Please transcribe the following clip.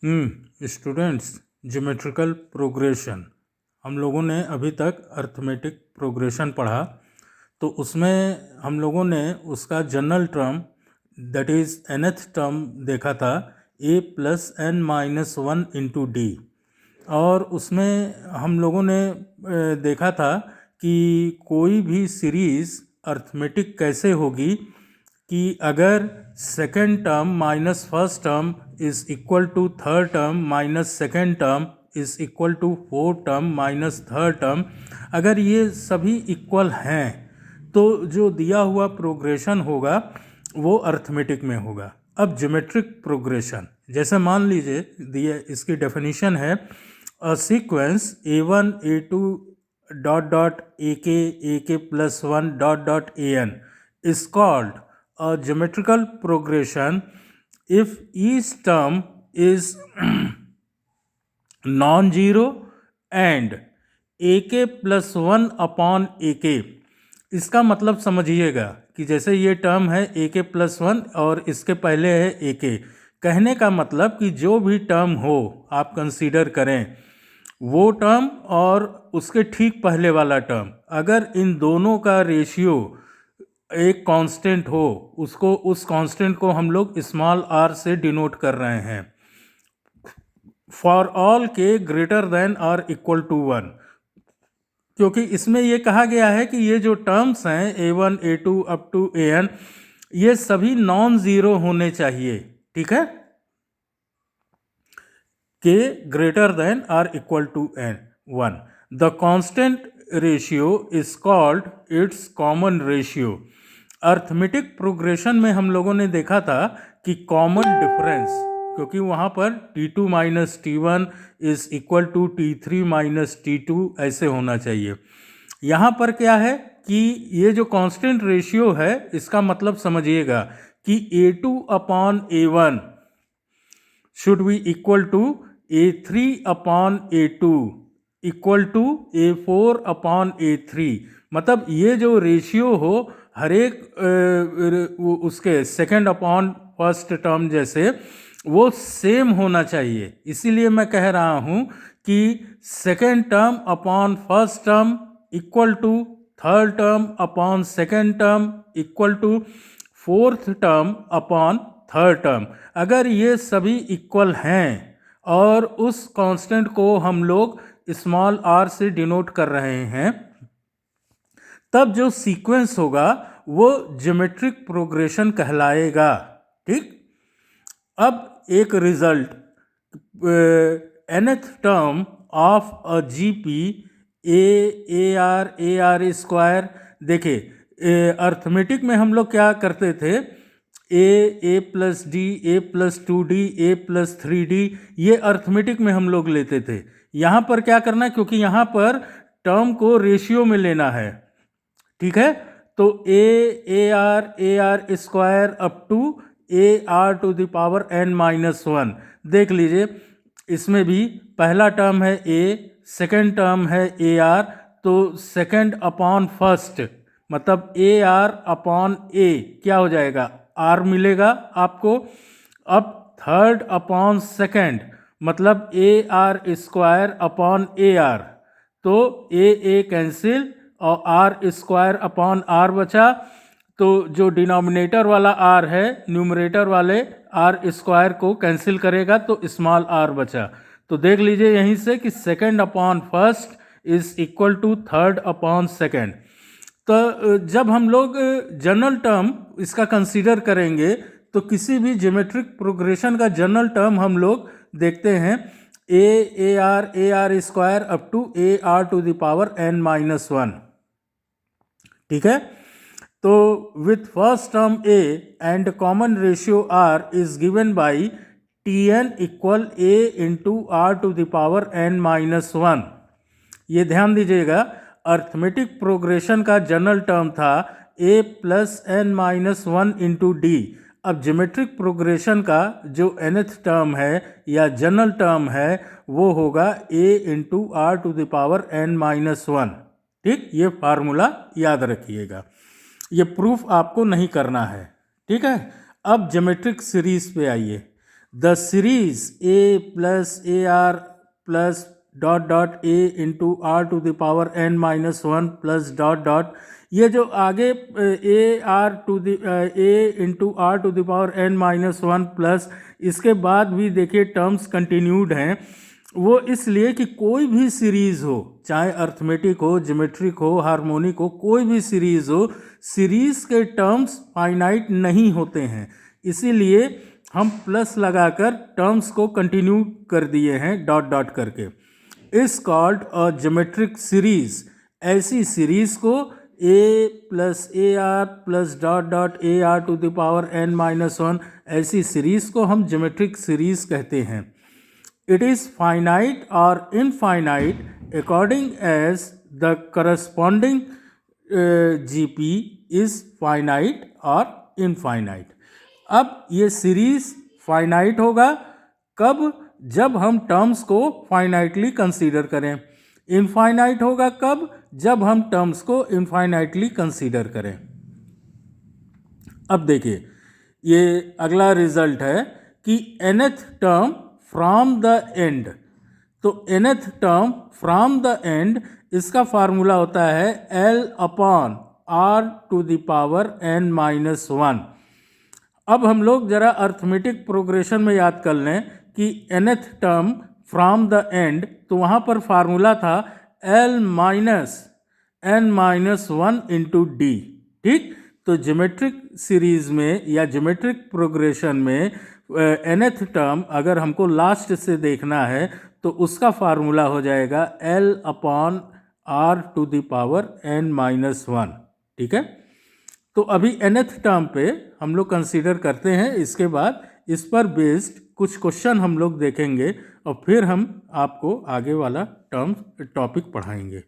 Students, geometrical progression हम लोगों ने अभी तक अर्थमेटिक प्रोग्रेशन पढ़ा। तो उसमें हम लोगों ने उसका general term that is nth term देखा था a plus n minus one into d. और उसमें हम लोगों ने देखा था कि कोई भी सीरीज़ अर्थमेटिक कैसे होगी कि अगर second term minus first term is equal to third term minus second term is equal to fourth term minus third term, अगर ये सभी इक्वल हैं तो जो दिया हुआ प्रोग्रेशन होगा वो अर्थमेटिक में होगा। अब ज्योमेट्रिक प्रोग्रेशन जैसे मान लीजिए दिए, इसकी डेफिनेशन है a sequence a1 a2 dot dot a k plus one dot dot an is called a geometrical progression if each term is non-zero and ak plus one upon ak। इसका मतलब समझिएगा कि जैसे ये टर्म है ak plus one और इसके पहले है ak, कहने का मतलब कि जो भी टर्म हो आप कंसीडर करें वो टर्म और उसके ठीक पहले वाला टर्म, अगर इन दोनों का रेशियो एक कांस्टेंट हो, उसको उस कांस्टेंट को हम लोग स्मॉल r से डिनोट कर रहे हैं फॉर ऑल के ग्रेटर देन और इक्वल टू वन, क्योंकि इसमें ये कहा गया है कि ये जो टर्म्स हैं a1 a2 up to an ये सभी नॉन ज़ीरो होने चाहिए। ठीक है, के ग्रेटर देन और equal to n one. The constant ratio is called it's common ratio. Arithmetic progression में हम लोगों ने देखा था कि कॉमन डिफरेंस, क्योंकि वहाँ पर T2 minus T1 is equal to T3 minus T2 ऐसे होना चाहिए। यहाँ पर क्या है कि ये जो कांस्टेंट रेशियो है इसका मतलब समझिएगा कि A2 upon A1 should be equal to A3 upon A2 equal to A4 upon A3। मतलब ये जो रेशियो हो हर एक उसके सेकंड अपॉन फर्स्ट टर्म जैसे वो सेम होना चाहिए। इसीलिए मैं कह रहा हूँ कि second term upon first term equal to third term upon second term equal to fourth term upon third term. अगर ये सभी इक्वल हैं और उस कांस्टेंट को हम लोग स्मॉल r से डिनोट कर रहे हैं, तब जो सीक्वेंस होगा वो ज्योमेट्रिक प्रोग्रेशन कहलाएगा। ठीक, अब एक result nth term of a GP a r square. देखिए अर्थमेटिक में हम लोग क्या करते थे, a plus d a plus two d a plus three d, ये अर्थमेटिक में हम लोग लेते थे। यहाँ पर क्या करना है, क्योंकि यहाँ पर टर्म को रेशियो में लेना है। ठीक है, तो a r square up to a r to the power n minus one. देख लीजिए इसमें भी पहला टर्म है ए, सेकेंड टर्म है ए आर, तो सेकेंड अपॉन फर्स्ट मतलब ए आर अपॉन ए क्या हो जाएगा, आर मिलेगा आपको। अब थर्ड अपॉन सेकेंड मतलब ए r square upon A R, तो ए कैंसिल और आर स्क्वायर अपॉन आर बचा। तो जो डिनोमिनेटर वाला आर है न्यूमरेटर वाले आर स्क्वायर को कैंसिल करेगा तो स्मॉल आर बचा। तो देख लीजिए यहीं से कि second upon first is equal to third upon second. तो जब हम लोग जनरल टर्म इसका कंसीडर करेंगे तो किसी भी ज्योमेट्रिक प्रोग्रेशन का जनरल टर्म हम लोग देखते हैं a r square up to a r to the power n minus one. ठीक है, तो with first term a and common ratio r is given by t n equal a into r to the power n minus one. ये ध्यान दीजिएगा, arithmetic progression का general term था a plus n minus one into d. अब geometric progression का जो nth term है या जनरल टर्म है वो होगा a into r to the power n minus one. ठीक, ये फार्मूला याद रखिएगा, ये प्रूफ आपको नहीं करना है। ठीक है, अब ज्योमेट्रिक सीरीज पे आइए। The series a plus a r plus dot dot a into r to the power n minus one plus dot dot, ये जो आगे a r to the a into r to the power n minus one plus, इसके बाद भी देखिए terms continued हैं। वो इसलिए कि कोई भी सीरीज़ हो, चाहे अर्थमेटिक हो, ज्योमेट्रिक हो, हार्मोनिक हो, कोई भी सीरीज़ हो, सीरीज़ के टर्म्स फाइनाइट नहीं होते हैं, इसीलिए हम प्लस लगाकर टर्म्स को कंटिन्यू कर दिए हैं डॉट डॉट करके। Is called a geometric series, ऐसी सीरीज को a plus a r plus dot dot a r to the power n minus one, ऐसी सीरीज को हम ज्योमेट्रिक सीरीज कहते हैं। इट इज़ फाइनाइट और infinite according as the corresponding GP is finite और infinite. अब ये सीरीज फाइनाइट होगा कब? जब हम टर्म्स को फाइनाइटली कंसीडर करें। इनफाइनाइट होगा कब? जब हम टर्म्स को इनफाइनाइटली कंसीडर करें। अब देखिए ये अगला रिजल्ट है कि nth term from the end, तो nth term from the end, इसका फार्मूला होता है L upon R to the power n minus one. अब हम लोग जरा अर्थमेटिक प्रोग्रेशन में याद कर लें कि nth term from the end, तो वहाँ पर फार्मूला था L minus n minus one into D. ठीक, तो ज्योमेट्रिक सीरीज में या ज्योमेट्रिक प्रोग्रेशन में nth टर्म अगर हमको लास्ट से देखना है तो उसका फार्मूला हो जाएगा L upon R to the power n minus one. ठीक है, तो अभी nth टर्म पे हम लोग कंसीडर करते हैं, इसके बाद इस पर बेस्ड कुछ क्वेश्चन हम लोग देखेंगे और फिर हम आपको आगे वाला टॉपिक पढ़ाएंगे।